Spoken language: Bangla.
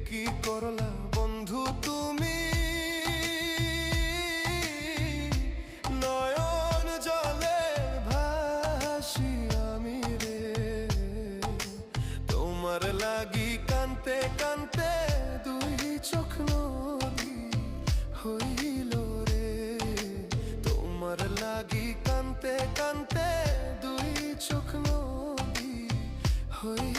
কি করলা বন্ধু তুমি, নয়ন জলে ভাসি আমি রে। তোমার লাগি কানতে কানতে দুই চোখ নদী হইল রে। তোমার লাগি কানতে কানতে দুই চোখ নদী হইল।